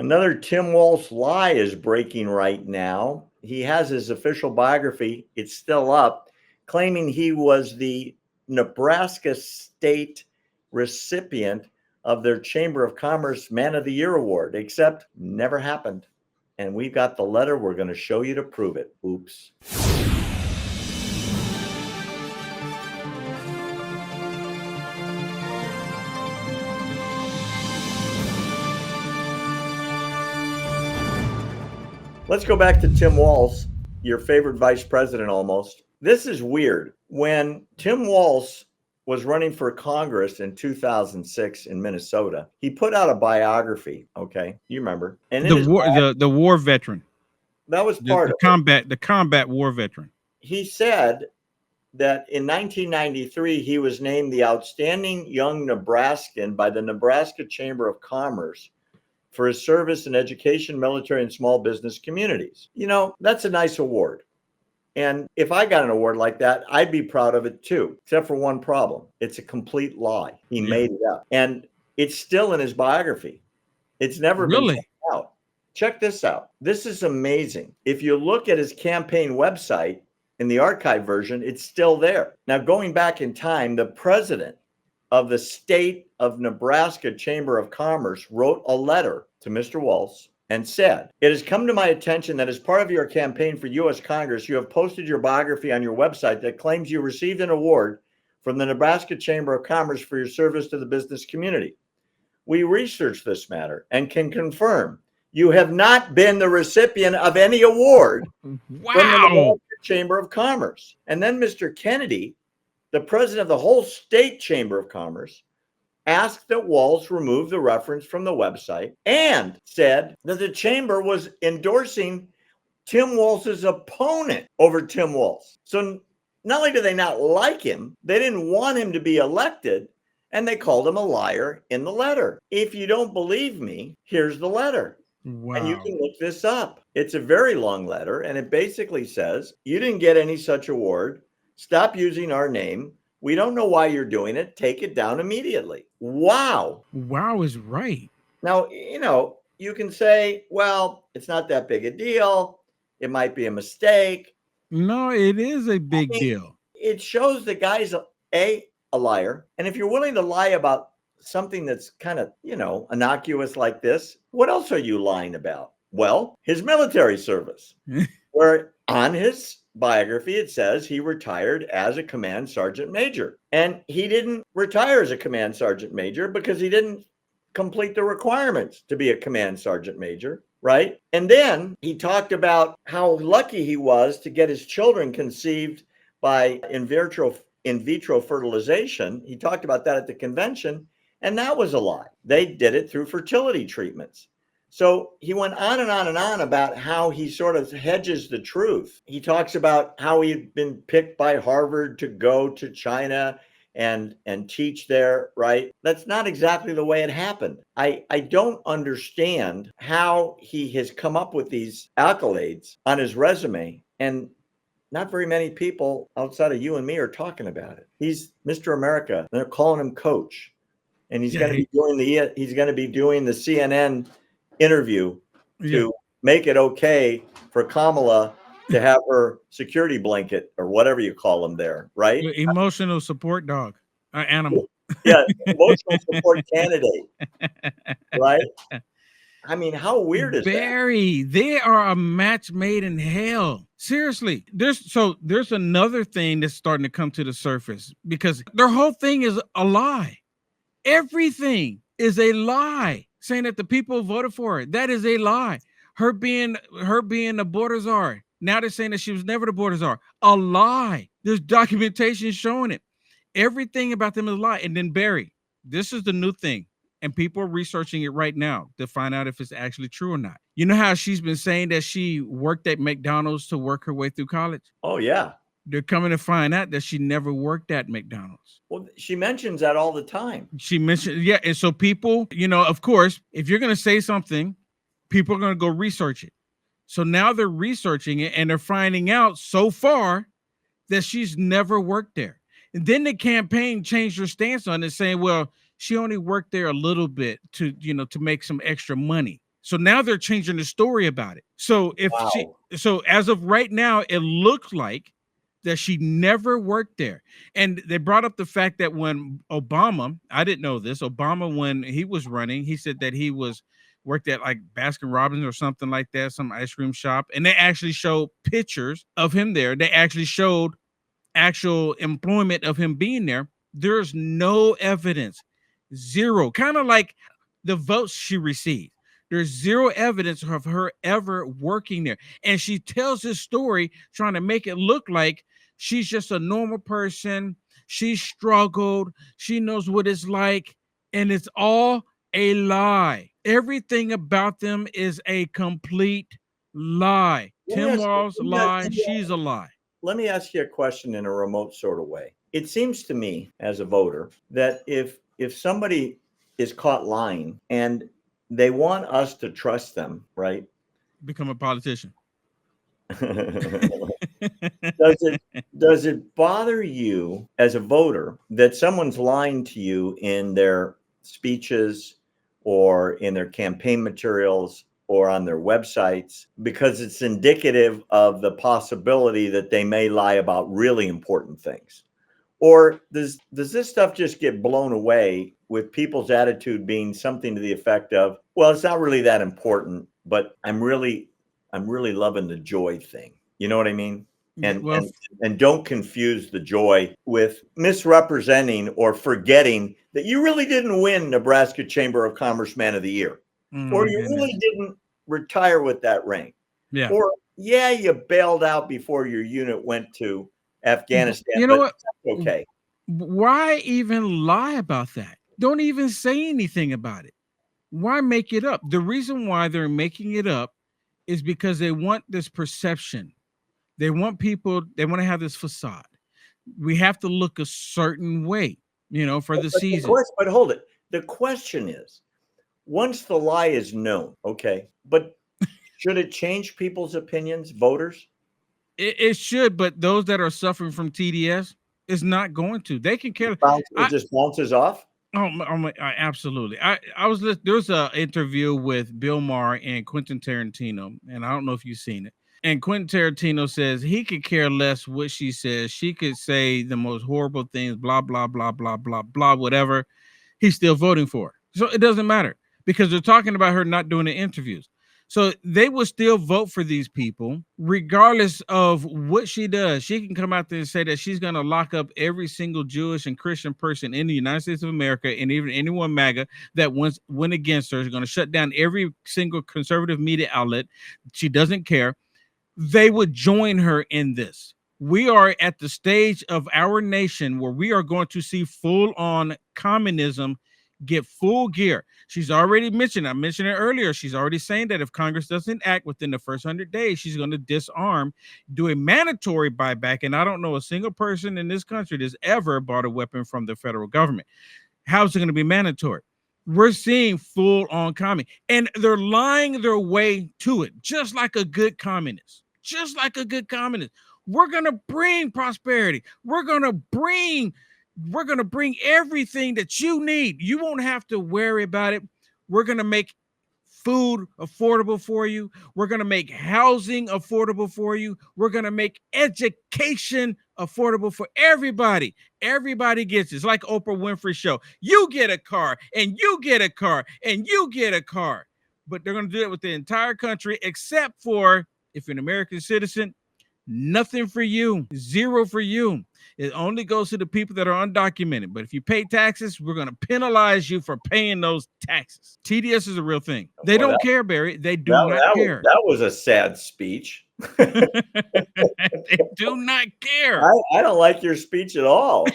Another Tim Walz lie is breaking right now. He has his official biography, it's still up, claiming he was the Nebraska State recipient of their Chamber of Commerce Man of the Year award, except never happened. And we've got the letter. We're going to show you to prove it. Oops. Let's go back to Tim Walz, your favorite vice president almost. This is weird. When Tim Walz was running for Congress in 2006 in Minnesota, he put out a biography. Okay, you remember? And the war veteran. That was part of the combat war veteran. He said that in 1993 he was named the outstanding young Nebraskan by the Nebraska Chamber of Commerce for his service in education, military, and small business communities. You know, that's a nice award. And if I got an award like that, I'd be proud of it too, except for one problem. It's a complete lie. He made it up. And it's still in his biography. It's never been taken out. Check this out. This is amazing. If you look at his campaign website in the archive version, it's still there. Now, going back in time, the president of the state of Nebraska Chamber of Commerce wrote a letter to Mr. Walz and said, "It has come to my attention that as part of your campaign for U.S. Congress, you have posted your biography on your website that claims you received an award from the Nebraska Chamber of Commerce for your service to the business community. We researched this matter and can confirm you have not been the recipient of any award from the Nebraska Chamber of Commerce." And then Mr. Kennedy, the president of the whole state Chamber of Commerce, asked that Walz remove the reference from the website and said that the chamber was endorsing Tim Walz's opponent over Tim Walz. So not only do they not like him, they didn't want him to be elected, and they called him a liar in the letter. If you don't believe me, here's the letter. Wow. And you can look this up. It's a very long letter, and it basically says, you didn't get any such award. Stop using our name. We don't know why you're doing it. Take it down immediately. Wow. Wow is right. Now, you know, you can say, well, it's not that big a deal. It might be a mistake. No, it is a big deal. It shows the guy's a liar. And if you're willing to lie about something that's kind of, you know, innocuous like this, what else are you lying about? Well, his military service, where on his biography, it says he retired as a command sergeant major. And he didn't retire as a command sergeant major because he didn't complete the requirements to be a command sergeant major, right? And then he talked about how lucky he was to get his children conceived by in vitro fertilization. He talked about that at the convention, and that was a lie. They did it through fertility treatments. So he went on and on and on about how he sort of hedges the truth. He talks about how he'd been picked by Harvard to go to China and teach there, right? That's not exactly the way it happened. I don't understand how he has come up with these accolades on his resume, and not very many people outside of you and me are talking about it. He's Mr. America. They're calling him coach, and he's going to be doing the CNN interview to make it okay for Kamala to have her security blanket or whatever you call them there, right? Emotional support dog, animal. Yeah, emotional support candidate, right? I mean, how weird is Barry, that? They are a match made in hell. Seriously. There's another thing that's starting to come to the surface because their whole thing is a lie. Everything is a lie. Saying that the people voted for her. That is a lie. Her being the border czar. Now they're saying that she was never the border czar. A lie. There's documentation showing it. Everything about them is a lie. And then Barry, this is the new thing. And people are researching it right now to find out if it's actually true or not. You know how she's been saying that she worked at McDonald's to work her way through college? Oh, yeah. They're coming to find out that she never worked at McDonald's. Well, she mentions that all the time. She mentioned, yeah. And so people, you know, of course, if you're going to say something, people are going to go research it. So now they're researching it and they're finding out so far that she's never worked there. And then the campaign changed her stance on it, saying, well, she only worked there a little bit to make some extra money. So now they're changing the story about it. So Wow. so as of right now, it looks like that she never worked there. And they brought up the fact that when Obama, I didn't know this, Obama, when he was running, he said that he was worked at like Baskin Robbins or something like that, some ice cream shop. And they actually showed pictures of him there. They actually showed actual employment of him being there. There's no evidence, zero, kind of like the votes she received. There's zero evidence of her ever working there. And she tells this story trying to make it look like she's just a normal person. She struggled. She knows what it's like. And it's all a lie. Everything about them is a complete lie. Tim Walz lie. She's a lie. Let me ask you a question in a remote sort of way. It seems to me as a voter that if somebody is caught lying and they want us to trust them, right? Become a politician. Does it bother you as a voter that someone's lying to you in their speeches or in their campaign materials or on their websites, because it's indicative of the possibility that they may lie about really important things? Or does this stuff just get blown away with people's attitude being something to the effect of, well, it's not really that important, but I'm really loving the joy thing. You know what I mean? And don't confuse the joy with misrepresenting or forgetting that you really didn't win Nebraska Chamber of Commerce Man of the Year. Or you really didn't retire with that rank. Yeah. Or, yeah, you bailed out before your unit went to Afghanistan. You know what? Okay. Why even lie about that? Don't even say anything about it. Why make it up? The reason why they're making it up is because they want this perception. They want people, they want to have this facade. We have to look a certain way, for the season. But hold it. The question is, once the lie is known, okay, but should it change people's opinions, voters? It should, but those that are suffering from TDS is not going to. They can care. It just bounces off? Absolutely. There was an interview with Bill Maher and Quentin Tarantino, and I don't know if you've seen it. And Quentin Tarantino says he could care less what she says. She could say the most horrible things, blah, blah, blah, blah, blah, blah, whatever. He's still voting for her. So it doesn't matter because they're talking about her not doing the interviews. So they will still vote for these people regardless of what she does. She can come out there and say that she's going to lock up every single Jewish and Christian person in the United States of America, and even anyone MAGA that went against her. Is going to shut down every single conservative media outlet. She doesn't care. They would join her in this. We are at the stage of our nation where we are going to see full-on communism get full gear. She's already mentioned, I mentioned it earlier, she's already saying that if Congress doesn't act within the first 100 days, she's going to disarm, do a mandatory buyback. And I don't know a single person in this country that's ever bought a weapon from the federal government. How's it going to be mandatory? We're seeing full-on communism, and they're lying their way to it, just like a good communist. Just like a good communist. We're going to bring prosperity. We're going to bring everything that you need. You won't have to worry about it. We're going to make food affordable for you. We're going to make housing affordable for you. We're going to make education affordable for everybody. Everybody gets it. It's like Oprah Winfrey show. You get a car, and you get a car, and you get a car. But they're going to do it with the entire country, except for if you're an American citizen, nothing for you, zero for you. It only goes to the people that are undocumented. But if you pay taxes, we're going to penalize you for paying those taxes. TDS is a real thing. They don't care, Barry. They do not care. That was a sad speech. They do not care. I don't like your speech at all.